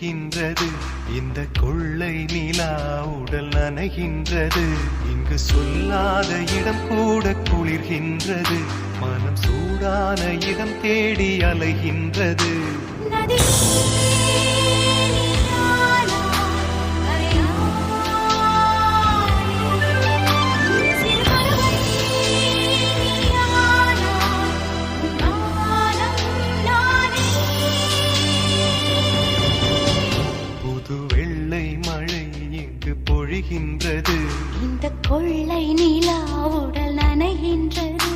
பொழிகின்றது. இந்த கொள்ளை நிலா உடல் நனைகின்றது. இங்கு சொல்லாத இடம் கூட குளிர்கின்றது. மனம் சூடான இடம் தேடி அலைகின்றது. பொழிகின்றது. இந்த கொள்ளை நிலா உடல் நனைகின்றது.